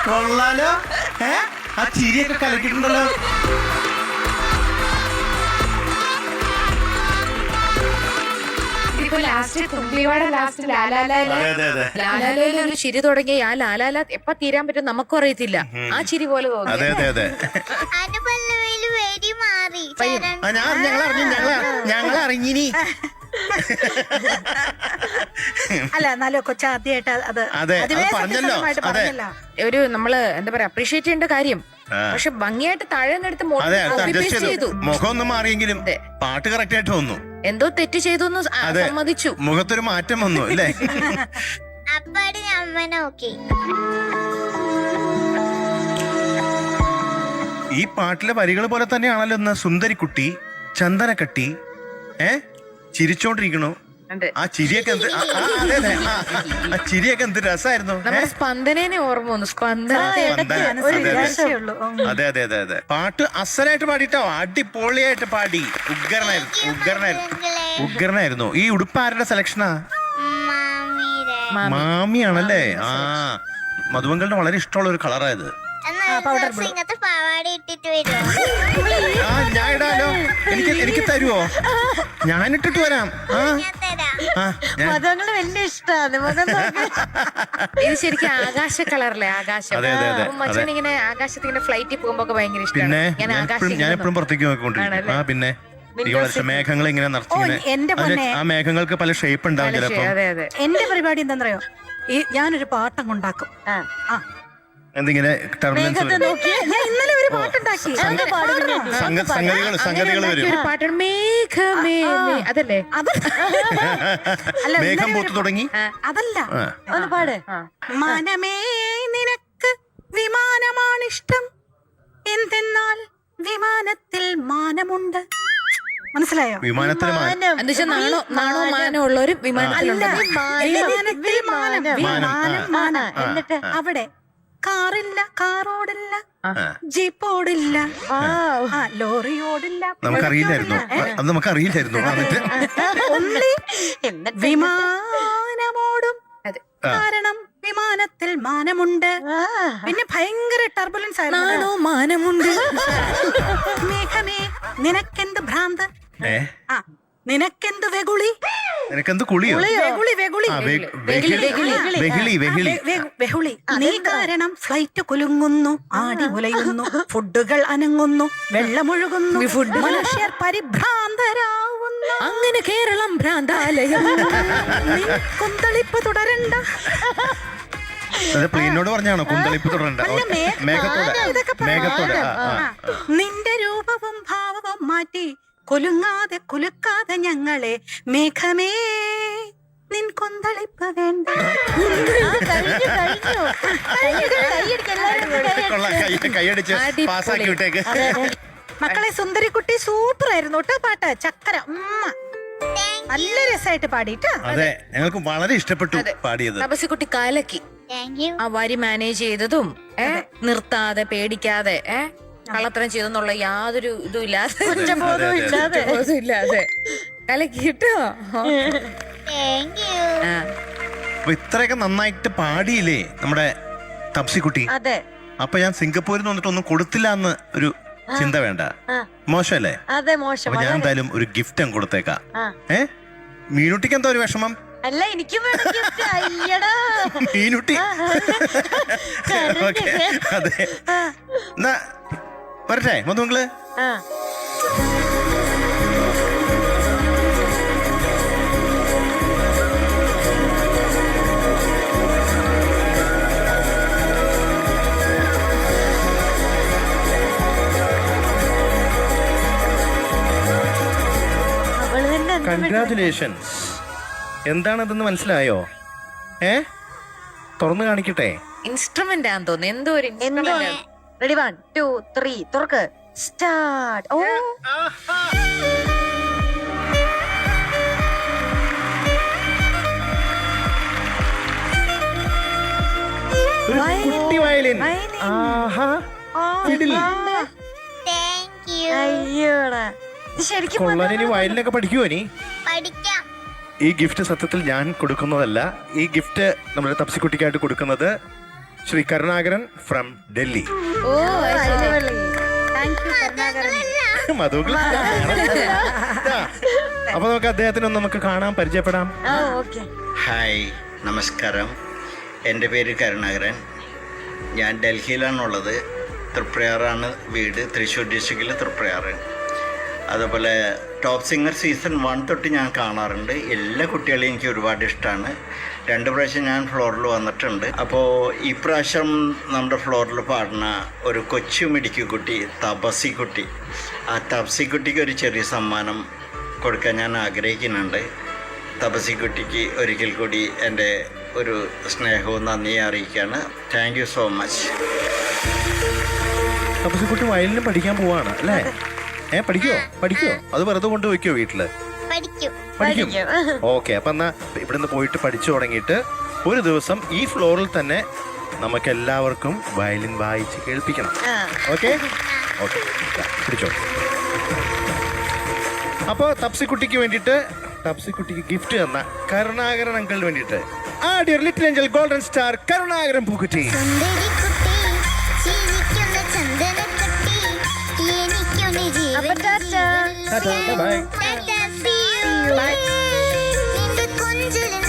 കൊള്ളാലോ. ആ ചിരിയൊക്കെ കലക്കിട്ടുണ്ടല്ലോ. ഒരു ചിരി തുടങ്ങി ആ ലാലാല എപ്പ തീരാൻ പറ്റും നമുക്കും അറിയത്തില്ല. ആ ചിരി പോലെ തോന്നുന്നു. ഞങ്ങൾ അറിഞ്ഞിനി. അല്ല എന്നാലും കൊച്ചാദ്യമായിട്ട് പറഞ്ഞല്ലോ. ഒരു നമ്മള് എന്താ പറയാ അപ്രീഷിയേറ്റ് ചെയ്യേണ്ട കാര്യം. പക്ഷെ ഭംഗിയായിട്ട് താഴെ ചെയ്തു. മുഖം ഒന്നും മാറിയെങ്കിലും പാട്ട് കറക്റ്റ് ആയിട്ട് വന്നു. എന്തോ തെറ്റ് ചെയ്തു സമ്മതിച്ചു. മുഖത്തൊരു മാറ്റം വന്നു അല്ലേ? ഈ പാട്ടിലെ വരികൾ പോലെ തന്നെയാണല്ലോ ഇന്ന് സുന്ദരിക്കുട്ടി ചന്ദനക്കട്ടി ചിരിച്ചോണ്ടിരിക്കണു. ആ ചിരിയൊക്കെ എന്ത് രസമായിരുന്നു. സ്പന്ദനെ ഓർമ്മ വന്നു. അതെ അതെ അതെ അതെ. പാട്ട് അസലായിട്ട് പാടിട്ടോ, അടിപൊളിയായിട്ട് പാടി. ഉഗ്രനായിരുന്നു. ഈ ഉടുപ്പ് ആരുടെ സെലക്ഷനാ? മാമിയാണല്ലേ. ആ മധുവങ്കളുടെ വളരെ ഇഷ്ടമുള്ള ഒരു കളറായത്. ഞാൻ ഇടാലോ. എനിക്ക് തരുവോ? ഞാൻ ഇട്ടിട്ട് വരാം. വലിയ ഇഷ്ടമാണ്. ഇത് ശരിക്കും ആകാശ കളറല്ലേ? ആകാശം. മച്ചൻ ഇങ്ങനെ ആകാശത്തിങ്ങനെ ഫ്ലൈറ്റിൽ പോകുമ്പോ ഭയങ്കര ഇഷ്ടമാണ്. ഞാൻ എപ്പോഴും പുറത്തേക്ക് നോക്കിക്കൊണ്ടിരിക്കും. പിന്നെ മേഘങ്ങൾ ഇങ്ങനെ നിറച്ചിങ്ങനെ, ആ മേഘങ്ങൾക്ക് പല ഷേപ്പ് ഉണ്ടാവും ചിലപ്പോ. എന്റെ പരിപാടി എന്താണെന്നറിയോ? ഞാനൊരു പാട്ടങ്ങുണ്ടാക്കും. എന്തിങ്ങനെ ഇന്നലെ ഒരു പാട്ടുണ്ടാക്കി. സംഗതികൾ വരും. അതല്ലേ? മേഘം പൂത്തു തുടങ്ങി. അതല്ല, ഒന്ന് പാട്. മനമേ നിനക്ക് വിമാനമാണിഷ്ടം, എന്തെന്നാൽ വിമാനത്തിൽ മാനമുണ്ട്. മനസ്സിലായോ? വിമാനത്തിൽ നാണോ മാനോ ഉള്ളൊരു വിമാനത്തിലുണ്ട്. എന്നിട്ട് അവിടെ കാറില്ല, കാറോടില്ല, ജീപ്പോടില്ല, ലോറിയോടില്ല. നമുക്കറിയില്ലായിരുന്നു. വിമാനമോടും. കാരണം വിമാനത്തിൽ മാനമുണ്ട്. പിന്നെ ഭയങ്കര ടർബുലൻസ് ആയിരുന്നു. മാനമുണ്ട്. മേഘമേ നിനക്കെന്ത് ഭ്രാന്ത്, നിനക്കെന്ത് വെകുളി, നിനക്കെന്ത് കുളിയോ? വെഹുളി. നീ കാരണം ഫ്ലൈറ്റ് കുലുങ്ങുന്നു, ആടി ഉലയുന്നു, ഫുഡുകൾ അനങ്ങുന്നു, വെള്ളമൊഴുകുന്നു, മനുഷ്യർ പരിഭ്രാന്തരാവുന്നു. അങ്ങനെ കേരളം ഭ്രാന്താലയം. കുന്തളിപ്പ് തുടരണ്ട. പ്ലെയിനോട് പറഞ്ഞാണോ കുന്തളിപ്പ് തുടരണ്ട? മേഘത്തോടെ. നിന്റെ രൂപവും ഭാവവും മാറ്റി കുലുങ്ങാതെ കുലുക്കാതെ ഞങ്ങളെ മേഘമേ നിൻ കൊന്തളിപ്പ് വേണ്ട. മക്കളെ സുന്ദരിക്കുട്ടി സൂപ്പർ ആയിരുന്നു കേട്ടോ പാട്ട്. ചക്കര നല്ല രസമായിട്ട് പാടിട്ടോ. അതെ, ഞങ്ങൾക്ക് വളരെ ഇഷ്ടപ്പെട്ടു പാടിയത്. തപസിക്കുട്ടി കാലക്കി. ആ വരി മാനേജ് ചെയ്തതും നിർത്താതെ പേടിക്കാതെ കള്ളത്തരം ചെയ്തെന്നുള്ള യാതൊരു ഇതും ഇല്ലാതെ കലക്കി കിട്ടോ. ഇത്രയൊക്കെ നന്നായിട്ട് പാടിയില്ലേ നമ്മുടെ തപ്സിക്കുട്ടി? അതെ. അപ്പൊ ഞാൻ സിംഗപ്പൂരിൽ വന്നിട്ടൊന്നും കൊടുത്തില്ല എന്ന് ഒരു ചിന്ത വേണ്ട. മോശമല്ലേ? അതെ, മോശം. അപ്പൊ ഞാൻ എന്തായാലും ഒരു ഗിഫ്റ്റ് അങ്ങ് കൊടുത്തേക്കാം. മീനുട്ടിക്ക് എന്താ ഒരു വിഷമം? അല്ല, എനിക്കും മീനുട്ടി. അതെ, എന്നാ വരട്ടെ മധുങ്ങള്. കൺഗ്രാറ്റുലേഷൻസ്. എന്താണതെന്ന് മനസ്സിലായോ? തുറന്നു കാണിക്കട്ടെ. ഇൻസ്ട്രുമെന്റ് ആണെന്ന് തോന്നുന്നു. എന്തോ ഒരു റെഡി, 1 2 3 തുറക്ക്. സ്റ്റാർട്ട്. ഓ, കുട്ടി വയലിൻ. അയ്യോടാ, ശരിക്കും കൊള്ളാനി വയലിനൊക്കെ പഠിക്കുവോ നീ? ഈ ഗിഫ്റ്റ് സത്യത്തിൽ ഞാൻ കൊടുക്കുന്നതല്ല. ഈ ഗിഫ്റ്റ് നമ്മുടെ തപ്സിക്കുട്ടിക്കായിട്ട് കൊടുക്കുന്നത് ശ്രീ കരുണാകരൻ ഫ്രം ഡൽഹി. ഓ അത് ശരി. Thank you Karunakaran. മധുക്കൾ അപ്പൊ നമുക്ക് അദ്ദേഹത്തിനൊന്ന് നമുക്ക് കാണാം, പരിചയപ്പെടാം. ഓക്കെ. ഹായ്, നമസ്കാരം. എൻ്റെ പേര് കരുണാകരൻ. ഞാൻ ഡൽഹിയിലാണുള്ളത്. തൃപ്രയാറാണ് വീട്, തൃശ്ശൂർ ഡിസ്ട്രിക്റ്റിൽ തൃപ്രയാറ്. അതുപോലെ ടോപ്പ് സിംഗർ സീസൺ 1 തൊട്ട് ഞാൻ കാണാറുണ്ട്. എല്ലാ കുട്ടികളെയും എനിക്ക് ഒരുപാട് ഇഷ്ടമാണ്. 2 പ്രാവശ്യം ഞാൻ ഫ്ലോറിൽ വന്നിട്ടുണ്ട്. അപ്പോൾ ഇപ്രാവശ്യം നമ്മുടെ ഫ്ലോറിൽ പാടുന്ന ഒരു കൊച്ചു മിടുക്കിക്കുട്ടി തപസിക്കുട്ടി, ആ തപസിക്കുട്ടിക്ക് ഒരു ചെറിയ സമ്മാനം കൊടുക്കാൻ ഞാൻ ആഗ്രഹിക്കുന്നുണ്ട്. തപസിക്കുട്ടിക്ക് ഒരിക്കൽ കൂടി എൻ്റെ ഒരു സ്നേഹവും നന്ദിയും അറിയിക്കുകയാണ്. Thank you so much. തപസിക്കുട്ടി വയലിനും പഠിക്കാൻ പോവാണ് അല്ലേ? പഠിക്കോ അത് വെറുതെ കൊണ്ട് വയ്ക്കോ വീട്ടില്? പഠിക്കും. ഓക്കെ, അപ്പൊ എന്നാ ഇവിടുന്ന് പോയിട്ട് പഠിച്ചു തുടങ്ങിയിട്ട് ഒരു ദിവസം ഈ ഫ്ലോറിൽ തന്നെ നമുക്ക് എല്ലാവർക്കും വയലിൻ വായിച്ച് കേൾപ്പിക്കണം. ഓക്കെ ഓക്കെ, പിടിച്ചോ. അപ്പൊ തപ്സിക്കുട്ടിക്ക് വേണ്ടിയിട്ട്, തപ്സിക്കുട്ടിക്ക് ഗിഫ്റ്റ് തന്ന കരുണാകരൻ അങ്കിളിന് വേണ്ടിയിട്ട് dear little angel golden star Karunakaran പൂക്കുറ്റി. അപ്പൊ ടാറ്റാ. ബൈ. See you.